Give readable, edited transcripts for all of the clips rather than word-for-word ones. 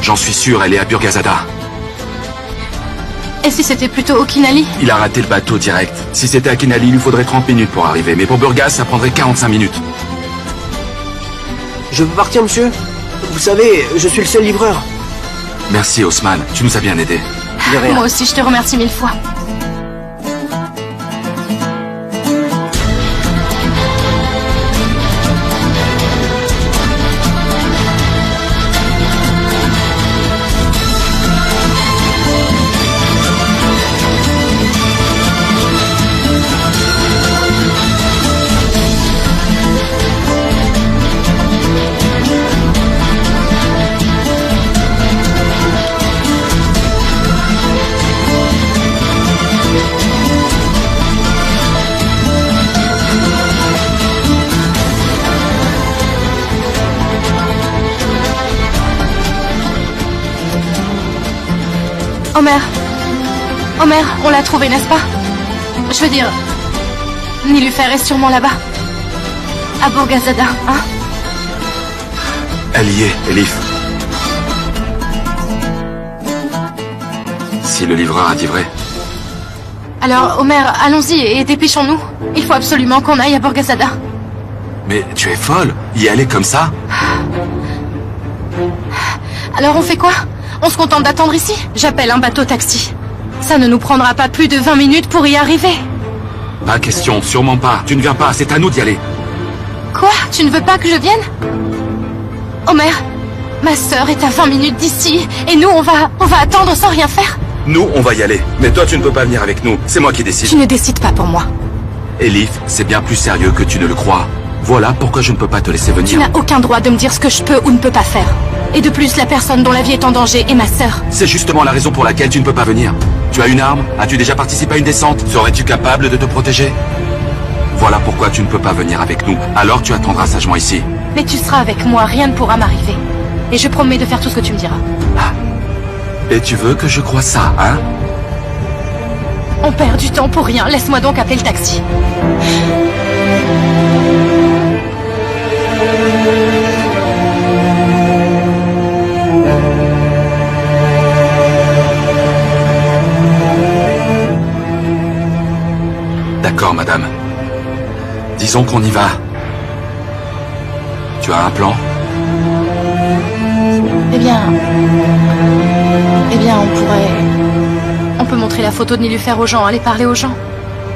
J'en suis sûr, elle est à Burgazada. Et si c'était plutôt au Kinali? Il a raté le bateau direct. Si c'était à Kinali, il lui faudrait 30 minutes pour arriver. Mais pour Burgaz, ça prendrait 45 minutes. Je peux partir, monsieur? Vous savez, je suis le seul livreur. Merci, Haussmann. Tu nous as bien aidés. De rien. Moi aussi, je te remercie 1000 fois. Omer, on l'a trouvé, n'est-ce pas? Je veux dire, Nilufer est sûrement là-bas. À Burgazada, hein? Elle y est, Elif. Si le livreur a dit vrai. Alors, Omer, allons-y et dépêchons-nous. Il faut absolument qu'on aille à Burgazada. Mais tu es folle. Y aller comme ça? Alors on fait quoi? On se contente d'attendre ici? J'appelle un bateau-taxi. Ça ne nous prendra pas plus de 20 minutes pour y arriver. Pas question, sûrement pas. Tu ne viens pas, c'est à nous d'y aller. Quoi? Tu ne veux pas que je vienne? Omer, ma sœur est à 20 minutes d'ici, et nous on va attendre sans rien faire. Nous, on va y aller. Mais toi, tu ne peux pas venir avec nous. C'est moi qui décide. Tu ne décides pas pour moi. Elif, c'est bien plus sérieux que tu ne le crois. Voilà pourquoi je ne peux pas te laisser venir. Tu n'as aucun droit de me dire ce que je peux ou ne peux pas faire. Et de plus, la personne dont la vie est en danger est ma sœur. C'est justement la raison pour laquelle tu ne peux pas venir. Tu as une arme? As-tu déjà participé à une descente? Serais-tu capable de te protéger? Voilà pourquoi tu ne peux pas venir avec nous. Alors tu attendras sagement ici. Mais tu seras avec moi, rien ne pourra m'arriver. Et je promets de faire tout ce que tu me diras. Ah. Et tu veux que je croie ça, hein? On perd du temps pour rien. Laisse-moi donc appeler le taxi. D'accord, madame. Disons qu'on y va. Tu as un plan? Eh bien, on peut montrer la photo de Nilufer aux gens, aller parler aux gens.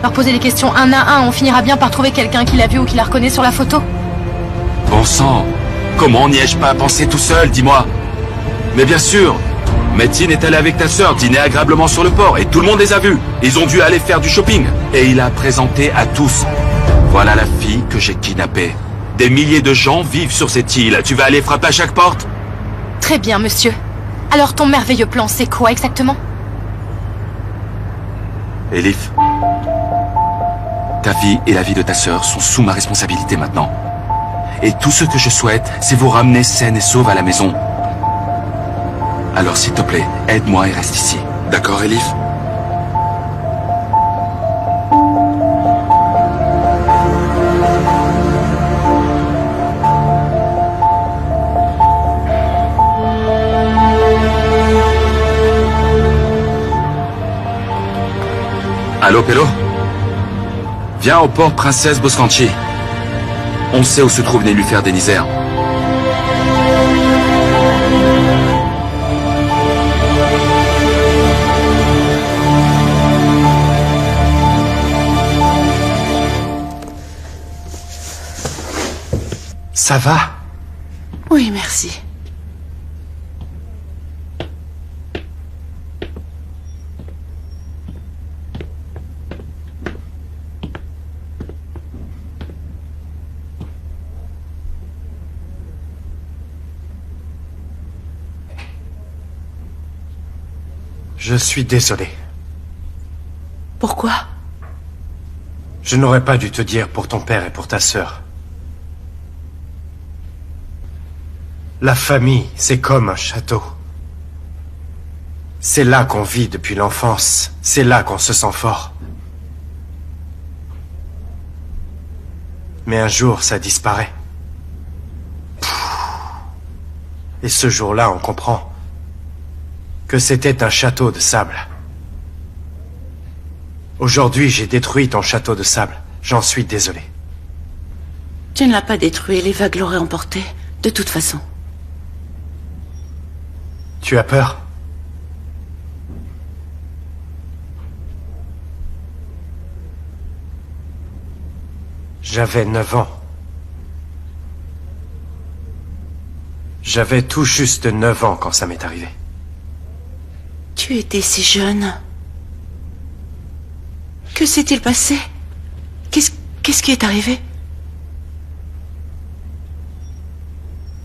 Leur poser des questions un à un, on finira bien par trouver quelqu'un qui l'a vu ou qui la reconnaît sur la photo. Bon sang, comment n'y ai-je pas pensé tout seul, dis-moi? Mais bien sûr, Metin est allé avec ta sœur dîner agréablement sur le port et tout le monde les a vus. Ils ont dû aller faire du shopping. Et il a présenté à tous. Voilà la fille que j'ai kidnappée. Des milliers de gens vivent sur cette île. Tu vas aller frapper à chaque porte? Très bien, monsieur. Alors ton merveilleux plan, c'est quoi exactement? Elif, ta vie et la vie de ta sœur sont sous ma responsabilité maintenant. Et tout ce que je souhaite, c'est vous ramener saine et sauve à la maison. Alors s'il te plaît, aide-moi et reste ici. D'accord, Elif? Allô, Pello? Viens au port Princesse Boscanchi. On sait où se trouve Nilufer Denizer. Ça va? Oui, merci. Je suis désolé. Pourquoi? Je n'aurais pas dû te dire pour ton père et pour ta sœur. La famille, c'est comme un château. C'est là qu'on vit depuis l'enfance. C'est là qu'on se sent fort. Mais un jour, ça disparaît. Et ce jour-là, on comprend que c'était un château de sable. Aujourd'hui, j'ai détruit ton château de sable. J'en suis désolé. Tu ne l'as pas détruit, les vagues l'auraient emporté, de toute façon. Tu as peur? J'avais 9 ans. J'avais tout juste 9 ans quand ça m'est arrivé. Tu étais si jeune. Que s'est-il passé? Qu'est-ce qui est arrivé?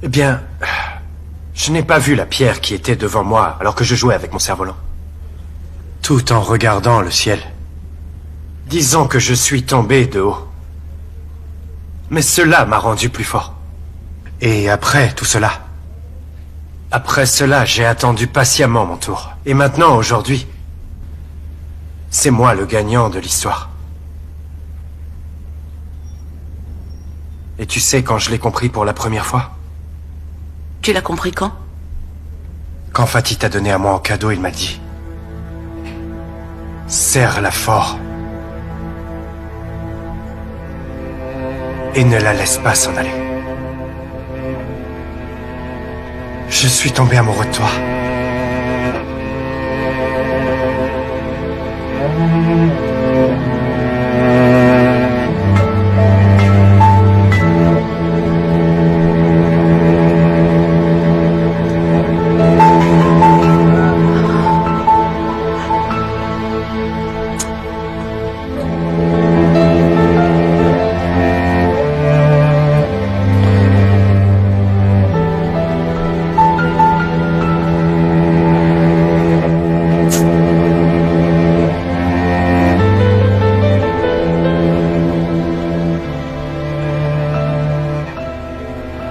Eh bien, je n'ai pas vu la pierre qui était devant moi alors que je jouais avec mon cerf-volant. Tout en regardant le ciel. Disons que je suis tombé de haut. Mais cela m'a rendu plus fort. Et après tout cela... Après cela, j'ai attendu patiemment mon tour. Et maintenant, aujourd'hui, c'est moi le gagnant de l'histoire. Et tu sais quand je l'ai compris pour la première fois? Tu l'as compris quand? Quand Fatih t'a donné à moi en cadeau, il m'a dit... Serre-la fort. Et ne la laisse pas s'en aller. Je suis tombé amoureux de toi.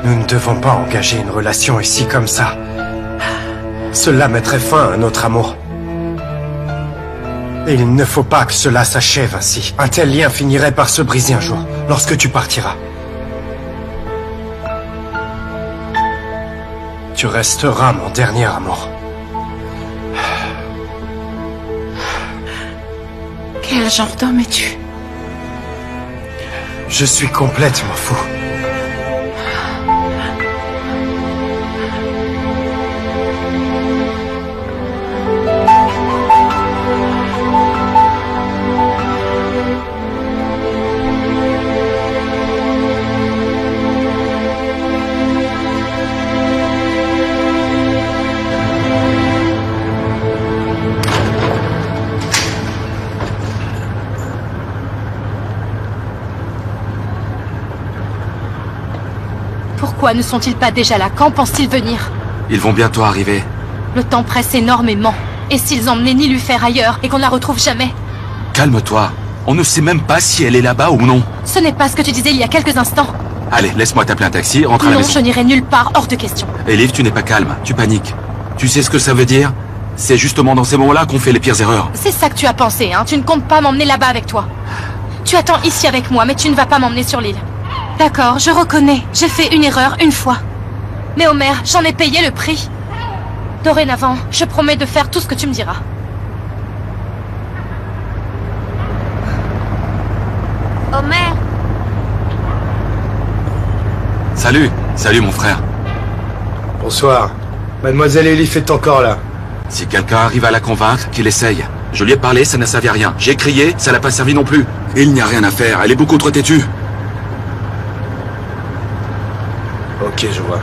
Nous ne devons pas engager une relation ici comme ça. Cela mettrait fin à notre amour. Et il ne faut pas que cela s'achève ainsi. Un tel lien finirait par se briser un jour, lorsque tu partiras. Tu resteras mon dernier amour. Quel genre d'homme es-tu? Je suis complètement fou. Pourquoi ne sont-ils pas déjà là? Quand pensent-ils venir? Ils vont bientôt arriver. Le temps presse énormément. Et s'ils emmenaient Nilufer ailleurs et qu'on ne la retrouve jamais? Calme-toi. On ne sait même pas si elle est là-bas ou non. Ce n'est pas ce que tu disais il y a quelques instants. Allez, laisse-moi t'appeler un taxi, rentre à la Non, maison. je n'irai nulle part, hors de question. Elif, tu n'es pas calme, tu paniques. Tu sais ce que ça veut dire? C'est justement dans ces moments-là qu'on fait les pires erreurs. C'est ça que tu as pensé, hein? Tu ne comptes pas m'emmener là-bas avec toi. Tu attends ici avec moi, mais tu ne vas pas m'emmener sur l'île. D'accord, je reconnais. J'ai fait une erreur une fois. Mais Omer, j'en ai payé le prix. Dorénavant, je promets de faire tout ce que tu me diras. Omer! Salut mon frère. Bonsoir. Mademoiselle Elif est encore là. Si quelqu'un arrive à la convaincre, qu'il essaye. Je lui ai parlé, ça n'a servi à rien. J'ai crié, ça n'a pas servi non plus. Il n'y a rien à faire, elle est beaucoup trop têtue. Ok, je vois.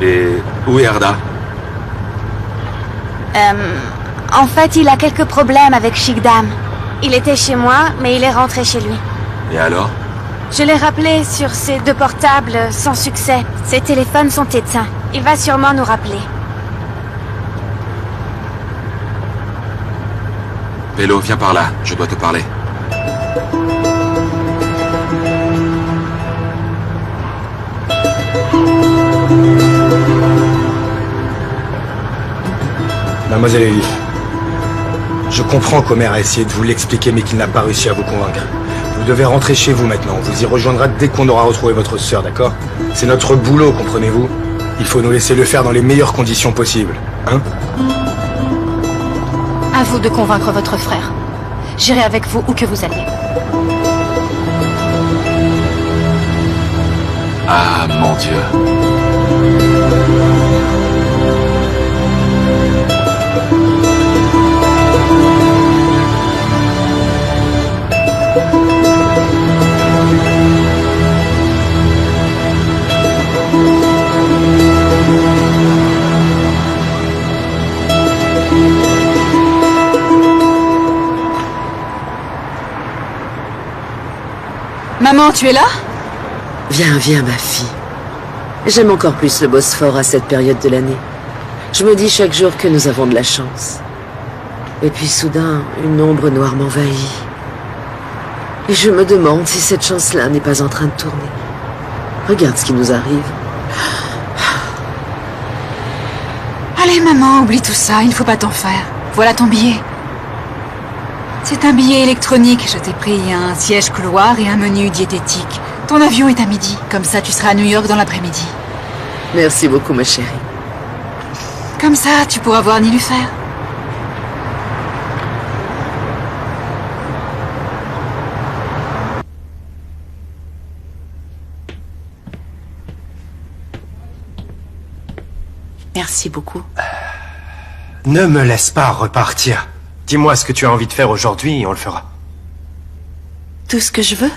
Et où est Arda? En fait, il a quelques problèmes avec Shigdam. Il était chez moi, mais il est rentré chez lui. Et alors? Je l'ai rappelé sur ses 2 portables, sans succès. Ses téléphones sont éteints. Il va sûrement nous rappeler. Pélo, viens par là, je dois te parler. Mademoiselle Elif, je comprends qu'Omer a essayé de vous l'expliquer mais qu'il n'a pas réussi à vous convaincre. Vous devez rentrer chez vous maintenant. On vous y rejoindra dès qu'on aura retrouvé votre sœur, d'accord? C'est notre boulot, comprenez-vous? Il faut nous laisser le faire dans les meilleures conditions possibles. Hein? À vous de convaincre votre frère. J'irai avec vous où que vous alliez. Ah, mon Dieu. Maman, tu es là? Viens, viens, ma fille. J'aime encore plus le Bosphore à cette période de l'année. Je me dis chaque jour que nous avons de la chance. Et puis soudain, une ombre noire m'envahit. Et je me demande si cette chance-là n'est pas en train de tourner. Regarde ce qui nous arrive. Allez, maman, oublie tout ça, il ne faut pas t'en faire. Voilà ton billet. C'est un billet électronique, je t'ai pris un siège couloir et un menu diététique. Ton avion est à midi, comme ça tu seras à New York dans l'après-midi. Merci beaucoup, ma chérie. Comme ça, tu pourras voir Nilufer. Merci beaucoup. Ne me laisse pas repartir. Dis-moi ce que tu as envie de faire aujourd'hui et on le fera. Tout ce que je veux?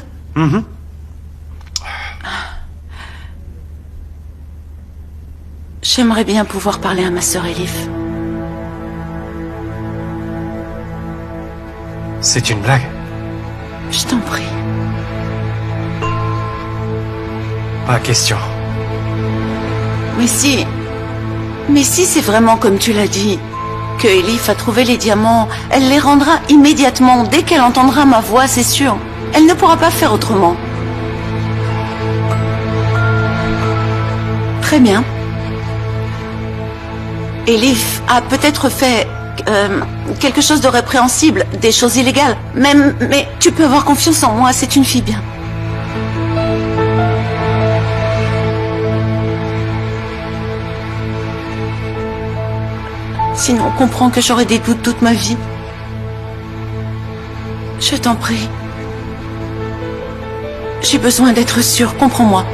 J'aimerais bien pouvoir parler à ma sœur Elif. C'est une blague? Je t'en prie. Pas question. Mais si c'est vraiment comme tu l'as dit, que Elif a trouvé les diamants, elle les rendra immédiatement. Dès qu'elle entendra ma voix, c'est sûr. Elle ne pourra pas faire autrement. Très bien. Elif a peut-être fait quelque chose de répréhensible, des choses illégales. Mais tu peux avoir confiance en moi, c'est une fille bien. Sinon, comprends que j'aurai des doutes toute ma vie. Je t'en prie. J'ai besoin d'être sûre, comprends-moi.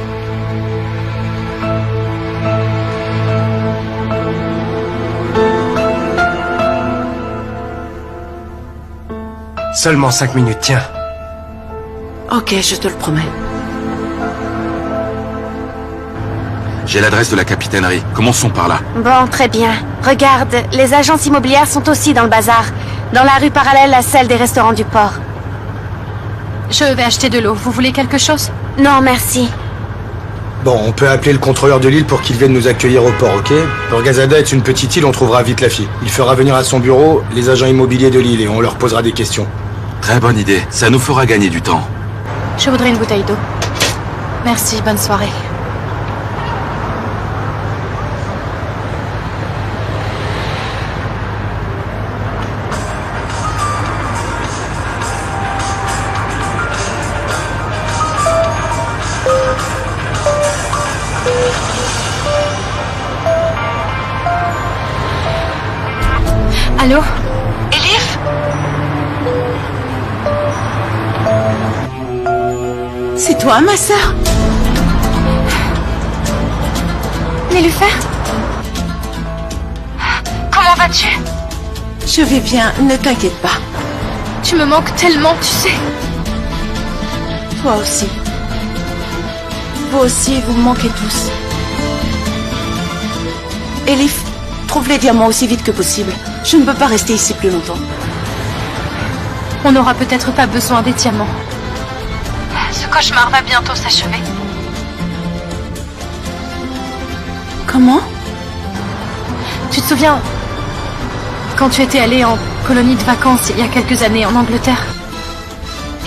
Seulement 5 minutes, tiens. Ok, je te le promets. J'ai l'adresse de la capitainerie. Commençons par là. Bon, très bien. Regarde, les agences immobilières sont aussi dans le bazar, dans la rue parallèle à celle des restaurants du port. Je vais acheter de l'eau. Vous voulez quelque chose? Non, merci. Bon, on peut appeler le contrôleur de l'île pour qu'il vienne nous accueillir au port, ok? Orgazada est une petite île, on trouvera vite la fille. Il fera venir à son bureau les agents immobiliers de l'île et on leur posera des questions. Très bonne idée. Ça nous fera gagner du temps. Je voudrais une bouteille d'eau. Merci, bonne soirée. Allô? Elif? C'est toi, ma sœur? Nilufer? Comment vas-tu? Je vais bien, ne t'inquiète pas. Tu me manques tellement, tu sais. Toi aussi. Vous aussi, vous me manquez tous. Elif, trouve les diamants aussi vite que possible. Je ne peux pas rester ici plus longtemps. On n'aura peut-être pas besoin des diamants. Ce cauchemar va bientôt s'achever. Comment? Tu te souviens quand tu étais allé en colonie de vacances il y a quelques années en Angleterre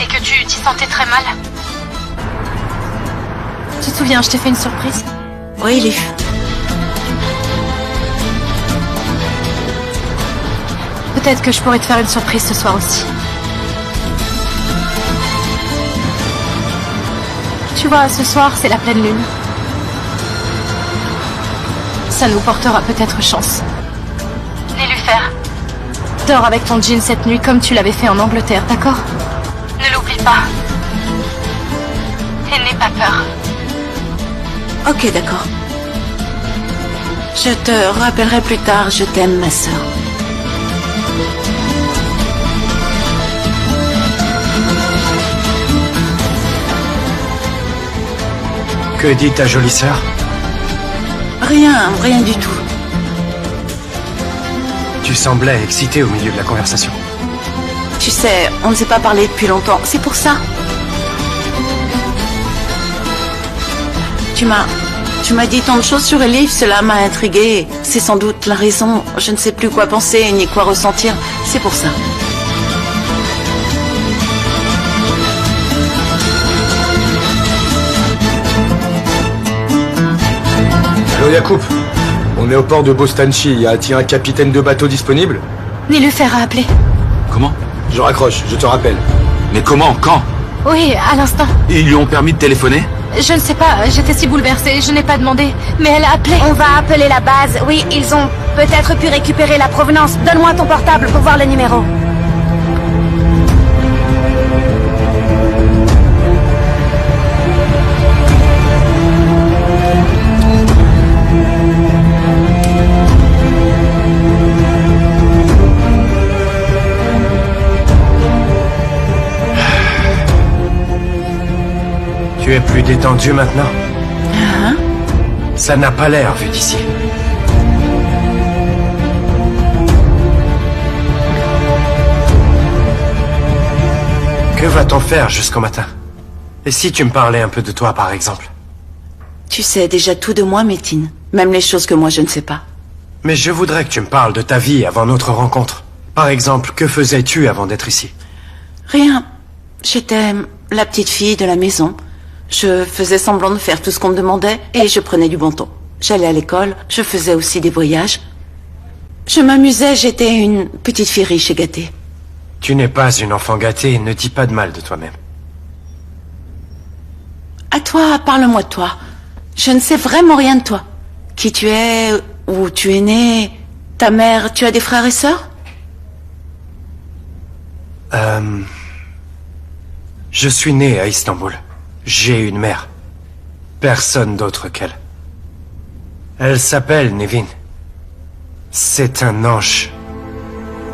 et que tu t'y sentais très mal? Tu te souviens, je t'ai fait une surprise. Oui, Elif. Peut-être que je pourrais te faire une surprise ce soir aussi. Tu vois, ce soir, c'est la pleine lune. ça nous portera peut-être chance. Nélufer, dors avec ton jean cette nuit comme tu l'avais fait en Angleterre, d'accord? Ne l'oublie pas. Et n'aie pas peur. Ok, d'accord. Je te rappellerai plus tard, je t'aime, ma sœur. Que dit ta jolie sœur? Rien du tout. Tu semblais excitée au milieu de la conversation. Tu sais, on ne s'est pas parlé depuis longtemps, c'est pour ça. Tu m'as dit tant de choses sur Elif, cela m'a intriguée. C'est sans doute la raison. Je ne sais plus quoi penser ni quoi ressentir. C'est pour ça. Allô Yacoub, on est au port de Bostanchi. Y a-t-il un capitaine de bateau disponible? Nélufer a appelé. Comment? Je raccroche, je te rappelle. Mais comment? Quand? Oui, à l'instant. Ils lui ont permis de téléphoner? Je ne sais pas, j'étais si bouleversée, je n'ai pas demandé. Mais elle a appelé. On va appeler la base. Oui, ils ont peut-être pu récupérer la provenance. Donne-moi ton portable pour voir le numéro. Tu es plus détendu maintenant? Ça n'a pas l'air vu d'ici. Que va-t-on faire jusqu'au matin? Et si tu me parlais un peu de toi, par exemple? Tu sais déjà tout de moi, Métine. Même les choses que moi je ne sais pas. Mais je voudrais que tu me parles de ta vie avant notre rencontre. Par exemple, que faisais-tu avant d'être ici? Rien. J'étais la petite fille de la maison. Je faisais semblant de faire tout ce qu'on me demandait et je prenais du bon ton. J'allais à l'école, je faisais aussi des voyages. Je m'amusais, j'étais une petite fille riche et gâtée. Tu n'es pas une enfant gâtée, ne dis pas de mal de toi-même. À toi, parle-moi de toi. Je ne sais vraiment rien de toi. Qui tu es, où tu es né, ta mère, tu as des frères et sœurs? Je suis né à Istanbul. J'ai une mère. Personne d'autre qu'elle. Elle s'appelle Nevin. C'est un ange.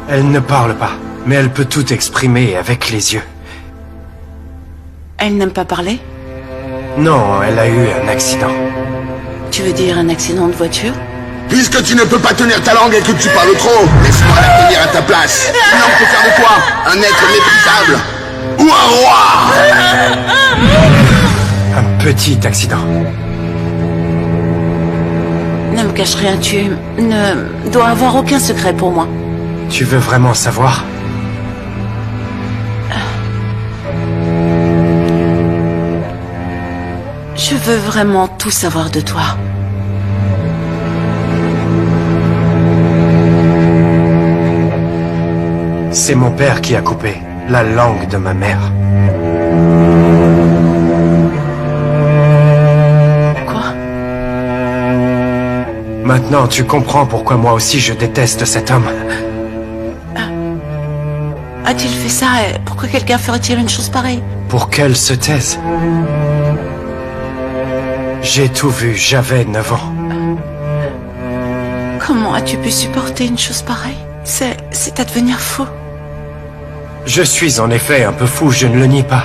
Elle ne parle pas, mais elle peut tout exprimer avec les yeux. Elle n'aime pas parler? Non, elle a eu un accident. Tu veux dire un accident de voiture? Puisque tu ne peux pas tenir ta langue et que tu parles trop, laisse-moi la tenir à ta place. Un homme peut faire de toi un être méprisable ou un roi. Un petit accident. Ne me cache rien, tu ne dois avoir aucun secret pour moi. Tu veux vraiment savoir? Je veux vraiment tout savoir de toi. C'est mon père qui a coupé la langue de ma mère. Quoi? Maintenant, tu comprends pourquoi moi aussi je déteste cet homme. A-t-il fait ça? Et pourquoi quelqu'un ferait-il une chose pareille? Pour qu'elle se taise. J'ai tout vu, j'avais 9 ans. Comment as-tu pu supporter une chose pareille? C'est à devenir fou. Je suis en effet un peu fou, je ne le nie pas.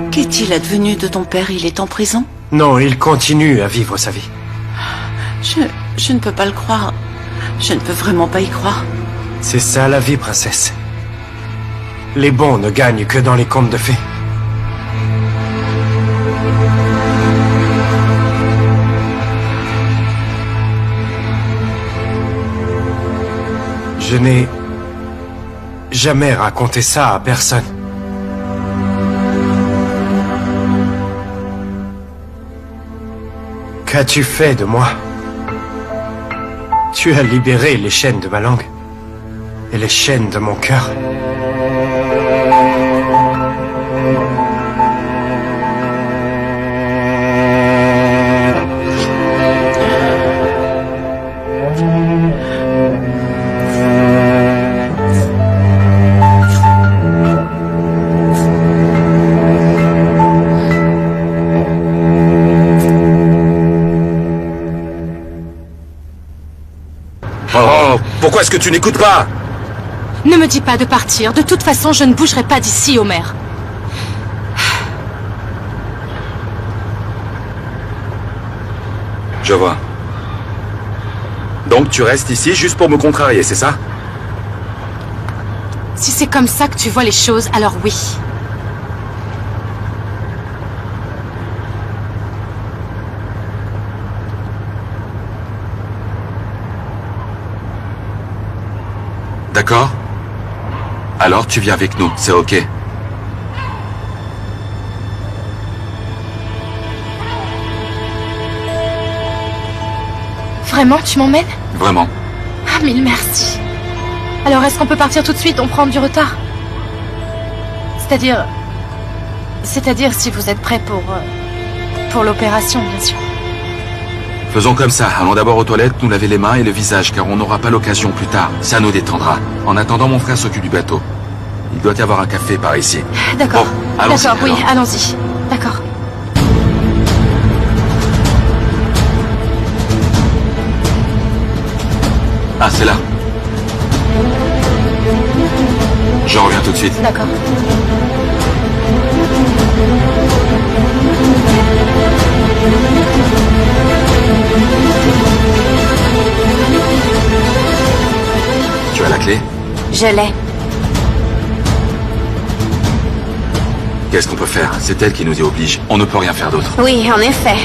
Qu'est-il advenu de ton père? Il est en prison? Non, il continue à vivre sa vie. Je ne peux pas le croire. Je ne peux vraiment pas y croire. C'est ça la vie, princesse. Les bons ne gagnent que dans les contes de fées. Je n'ai jamais raconté ça à personne. Qu'as-tu fait de moi? Tu as libéré les chaînes de ma langue et les chaînes de mon cœur. Pourquoi est-ce que tu n'écoutes pas? Ne me dis pas de partir. De toute façon, je ne bougerai pas d'ici, Homer. Je vois. Donc tu restes ici juste pour me contrarier, c'est ça? Si c'est comme ça que tu vois les choses, alors oui. D'accord? Alors tu viens avec nous, c'est ok. Vraiment, tu m'emmènes? Vraiment. Ah, mille merci. Alors, est-ce qu'on peut partir tout de suite? On prend du retard. C'est-à-dire si vous êtes prêts pour l'opération, bien sûr. Faisons comme ça, allons d'abord aux toilettes, nous laver les mains et le visage, car on n'aura pas l'occasion plus tard. Ça nous détendra. En attendant, mon frère s'occupe du bateau. Il doit y avoir un café par ici. D'accord. Bon, allons-y, D'accord, oui, alors. allons-y. D'accord. Ah, c'est là. Je reviens tout de suite. D'accord. Tu as la clé? Je l'ai. Qu'est-ce qu'on peut faire? C'est elle qui nous y oblige. On ne peut rien faire d'autre. Oui, en effet.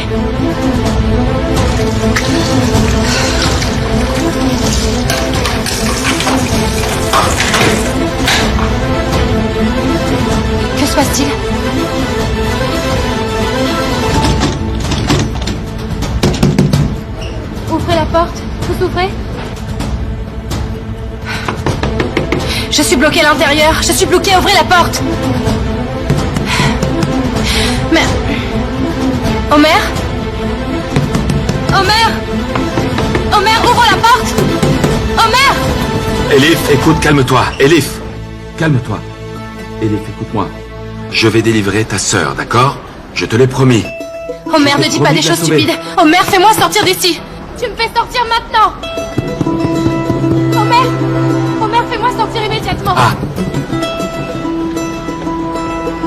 Que se passe-t-il? Ouvrez la porte. Vous ouvrez? Je suis bloquée à l'intérieur. Je suis bloquée. Ouvrez la porte. Mais... Homer? Homer? Homer, ouvre la porte! Homer! Elif, écoute, calme-toi. Elif, calme-toi. Elif, écoute-moi. Je vais délivrer ta sœur, d'accord? Je te l'ai promis. Homer, Je ne t'ai dis pas promis des de la choses sauver. stupides. Homer, fais-moi sortir d'ici. Tu me fais sortir maintenant. Homer! Homer, fais-moi sortir immédiatement. Ah.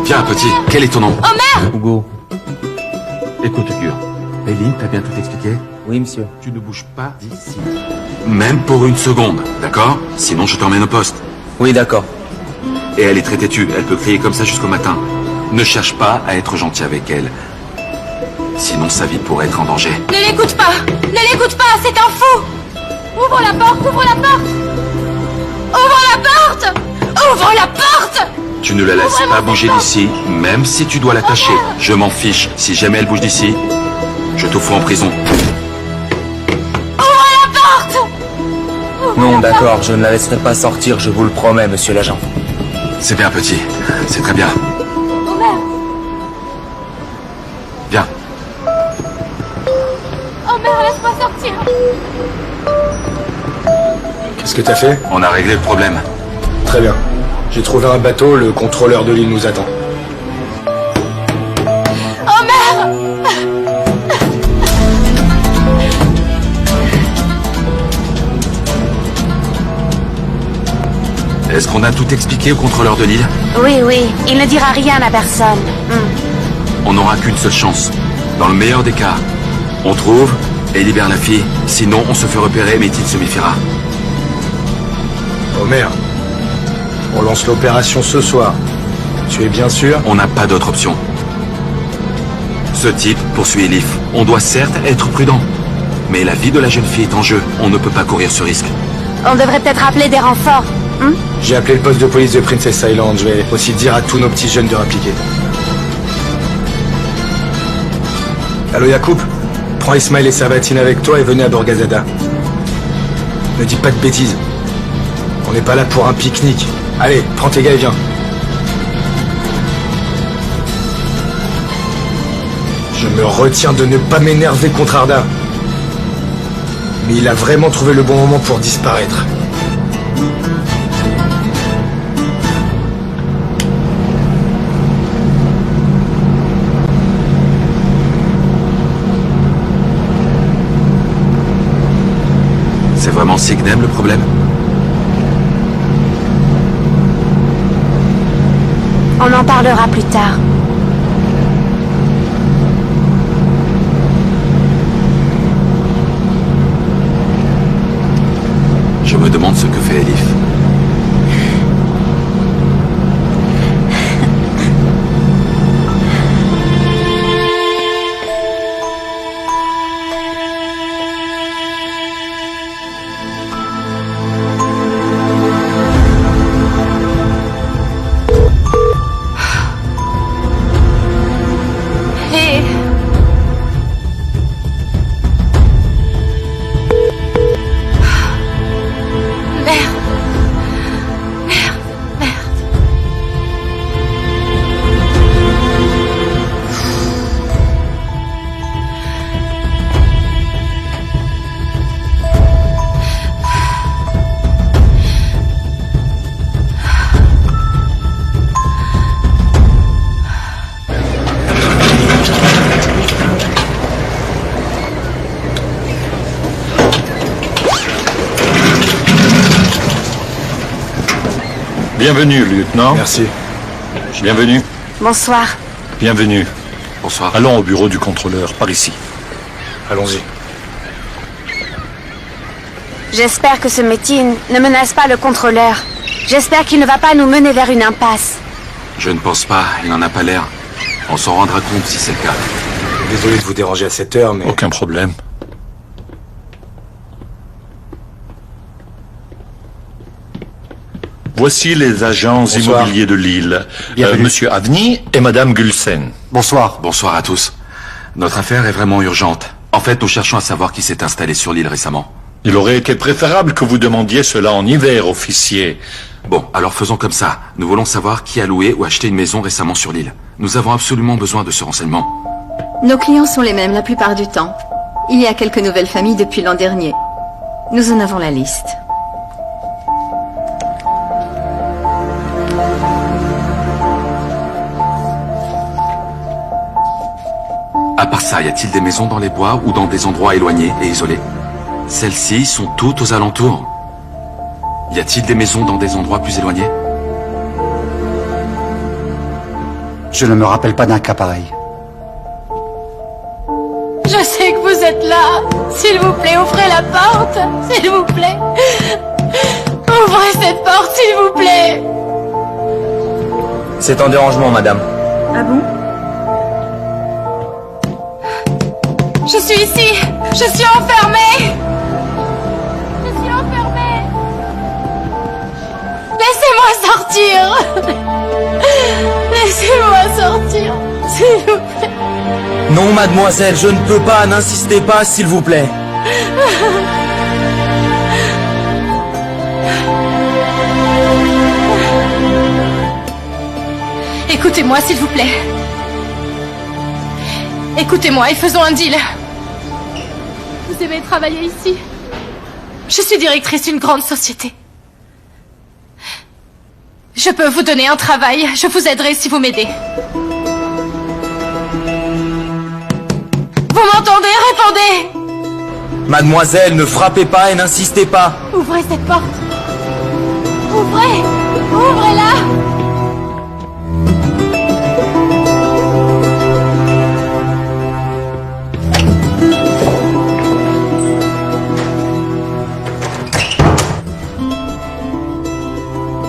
Viens, petit, quel est ton nom? Homer! Hugo. Écoute, Gur. Eileen, t'as bien tout expliqué? Oui, monsieur. Tu ne bouges pas d'ici. Même pour une seconde, d'accord? Sinon, je t'emmène au poste. Oui, d'accord. Et elle est très têtue, elle peut crier comme ça jusqu'au matin. Ne cherche pas à être gentil avec elle. Sinon, sa vie pourrait être en danger. Ne l'écoute pas! Ne l'écoute pas, c'est un fou! Ouvre la porte! Ouvre la porte! Ouvre la porte! Ouvre la porte! Tu ne la laisses Ouvre pas la bouger porte. d'ici, même si tu dois l'attacher. Je m'en fiche. Si jamais elle bouge d'ici, je te fous en prison. Ouvre la porte! Ouvre Non, la d'accord, je ne la laisserai pas sortir, je vous le promets, monsieur l'agent. C'est bien, petit. C'est très bien. porte. Homer! Viens. Homer, laisse-moi sortir! Qu'est-ce que t'as fait? On a réglé le problème. Très bien. J'ai trouvé un bateau, le contrôleur de l'île nous attend. Homer! Est-ce qu'on a tout expliqué au contrôleur de l'île? Oui, oui. Il ne dira rien à personne. On n'aura qu'une seule chance. Dans le meilleur des cas, on trouve et libère la fille. Sinon, on se fait repérer, mais il se méfiera. Homer, on lance l'opération ce soir. Tu es bien sûr? On n'a pas d'autre option. Ce type poursuit Elif. On doit certes être prudent. Mais la vie de la jeune fille est en jeu. On ne peut pas courir ce risque. On devrait peut-être appeler des renforts. J'ai appelé le poste de police de Princess Island. Je vais aussi dire à tous nos petits jeunes de rappliquer. Allô, Yacoub? Prends Ismaël et Sabatine avec toi et venez à Borgazada. Ne dis pas de bêtises. On n'est pas là pour un pique-nique. Allez, prends tes gars et viens. Je me retiens de ne pas m'énerver contre Arda. Mais il a vraiment trouvé le bon moment pour disparaître. C'est vraiment Signem le problème? On en parlera plus tard. Je me demande ce que fait Elif. Et... Merde. Bienvenue, lieutenant. Merci. Bienvenue. Bonsoir. Bienvenue. Bonsoir. Allons au bureau du contrôleur, par ici. Allons-y. J'espère que ce Metin ne menace pas le contrôleur. J'espère qu'il ne va pas nous mener vers une impasse. Je ne pense pas, il n'en a pas l'air. On s'en rendra compte si c'est le cas. Désolé de vous déranger à cette heure, mais... Aucun problème. Voici les agents Bonsoir. immobiliers de Lille. Bienvenue. Monsieur Avni et Madame Gulsen. Bonsoir. Bonsoir à tous. Notre affaire est vraiment urgente. En fait, nous cherchons à savoir qui s'est installé sur l'île récemment. Il aurait été préférable que vous demandiez cela en hiver, officier. Bon, alors faisons comme ça. Nous voulons savoir qui a loué ou acheté une maison récemment sur l'île. Nous avons absolument besoin de ce renseignement. Nos clients sont les mêmes la plupart du temps. Il y a quelques nouvelles familles depuis l'an dernier. Nous en avons la liste. À part ça, y a-t-il des maisons dans les bois ou dans des endroits éloignés et isolés? Celles-ci sont toutes aux alentours. Y a-t-il des maisons dans des endroits plus éloignés? Je ne me rappelle pas d'un cas pareil. Je sais que vous êtes là. S'il vous plaît, ouvrez la porte. S'il vous plaît. Ouvrez cette porte, s'il vous plaît. C'est un dérangement, madame. Ah bon? Je suis ici. Je suis enfermée. Je suis enfermée. Laissez-moi sortir. Laissez-moi sortir. S'il vous plaît. Non, mademoiselle, je ne peux pas. N'insistez pas, s'il vous plaît. Écoutez-moi, s'il vous plaît. Écoutez-moi et faisons un deal. Vous aimez travailler ici? Je suis directrice d'une grande société. Je peux vous donner un travail. Je vous aiderai si vous m'aidez. Vous m'entendez? Répondez! Mademoiselle, ne frappez pas et n'insistez pas. Ouvrez cette porte. Ouvrez! Ouvrez-la!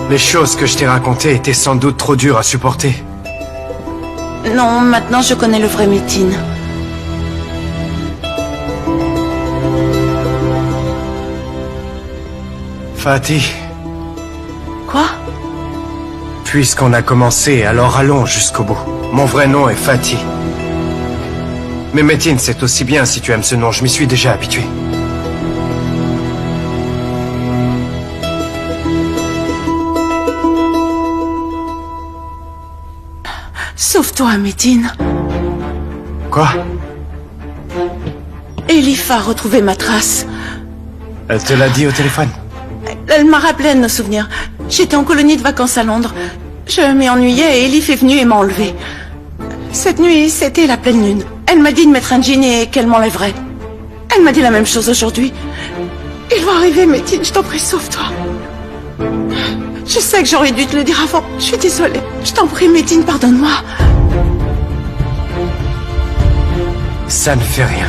Les choses que je t'ai racontées étaient sans doute trop dures à supporter. Non, maintenant je connais le vrai Metin. Fatih, Quoi? puisqu'on a commencé, alors allons jusqu'au bout. Mon vrai nom est Fatih. Mais Metin, c'est aussi bien si tu aimes ce nom, je m'y suis déjà habitué. Sauve-toi, Metin. Quoi? Elif a retrouvé ma trace. Elle te l'a dit au téléphone? Elle m'a rappelé de nos souvenirs. J'étais en colonie de vacances à Londres. Je m'y ennuyais et Elif est venue et m'a enlevée. Cette nuit, c'était la pleine lune. Elle m'a dit de mettre un jean et qu'elle m'enlèverait. Elle m'a dit la même chose aujourd'hui. Il va arriver, Metin, je t'en prie, sauve-toi. Je sais que j'aurais dû te le dire avant. Je suis désolée. Je t'en prie, Médine, pardonne-moi. Ça ne fait rien.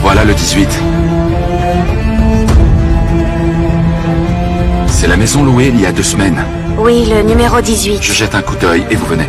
Voilà le 18. C'est la maison louée il y a 2 semaines. Oui, le numéro 18. Je jette un coup d'œil et vous venez.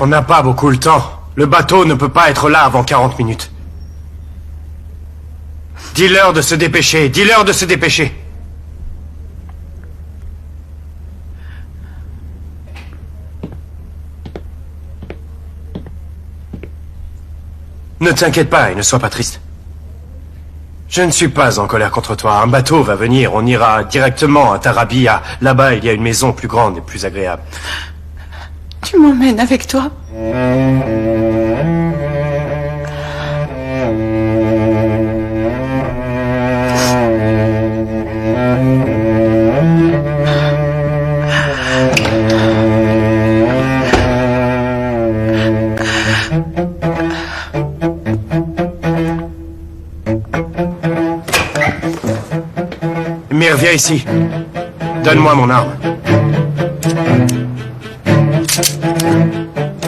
On n'a pas beaucoup le temps. Le bateau ne peut pas être là avant 40 minutes. Dis-leur de se dépêcher. Dis-leur de se dépêcher. Ne t'inquiète pas et ne sois pas triste. Je ne suis pas en colère contre toi. Un bateau va venir. On ira directement à Tarabia. Là-bas, il y a une maison plus grande et plus agréable. Tu m'emmènes avec toi? Mir, viens ici. Donne-moi mon arme.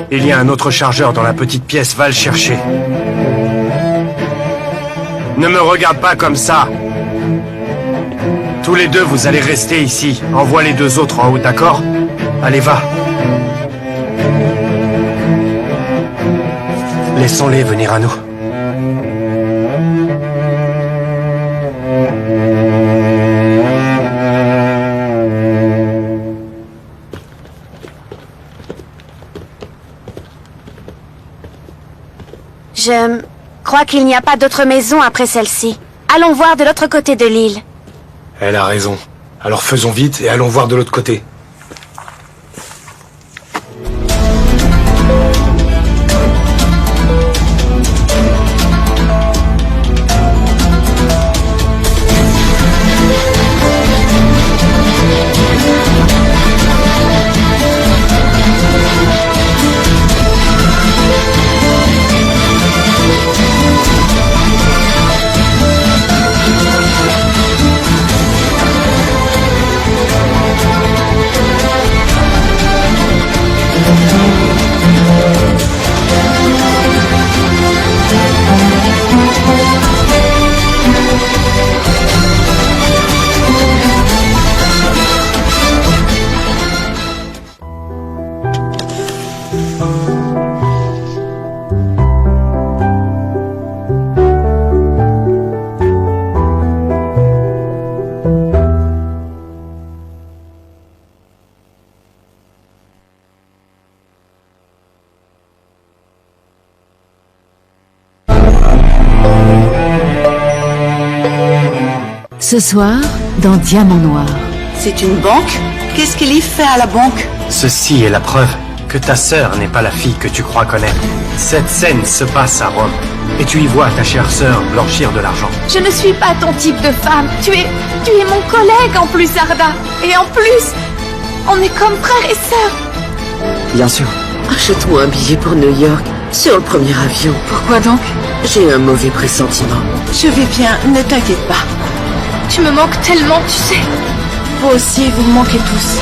Il y a un autre chargeur dans la petite pièce, va le chercher. Ne me regarde pas comme ça. Tous les deux, vous allez rester ici. Envoie les 2 autres en haut, d'accord? Allez, va. Laissons-les venir à nous. Je crois qu'il n'y a pas d'autre maison après celle-ci. Allons voir de l'autre côté de l'île. Elle a raison. Alors faisons vite et allons voir de l'autre côté. Ce soir, dans Diamant Noir. C'est une banque? Qu'est-ce qu'il y fait à la banque? Ceci est la preuve. que ta sœur n'est pas la fille que tu crois connaître. Cette scène se passe à Rome, et tu y vois ta chère sœur blanchir de l'argent. Je ne suis pas ton type de femme. Tu es mon collègue en plus, Arda. Et en plus, on est comme frères et sœurs. Bien sûr. Achète-moi un billet pour New York, sur le premier avion. Pourquoi donc? J'ai un mauvais pressentiment. Je vais bien, ne t'inquiète pas. Tu me manques tellement, tu sais. Vous aussi, vous me manquez tous.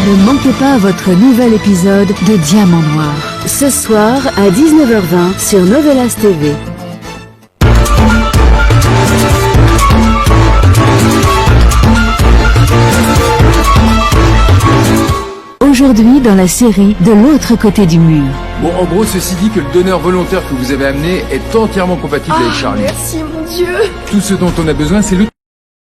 Ne manquez pas votre nouvel épisode de Diamant Noir. Ce soir à 19h20 sur Novelas TV. Aujourd'hui dans la série De l'autre côté du mur. Bon, en gros, ceci dit que le donneur volontaire que vous avez amené est entièrement compatible avec Charlie. Merci, mon Dieu. Tout ce dont on a besoin, c'est le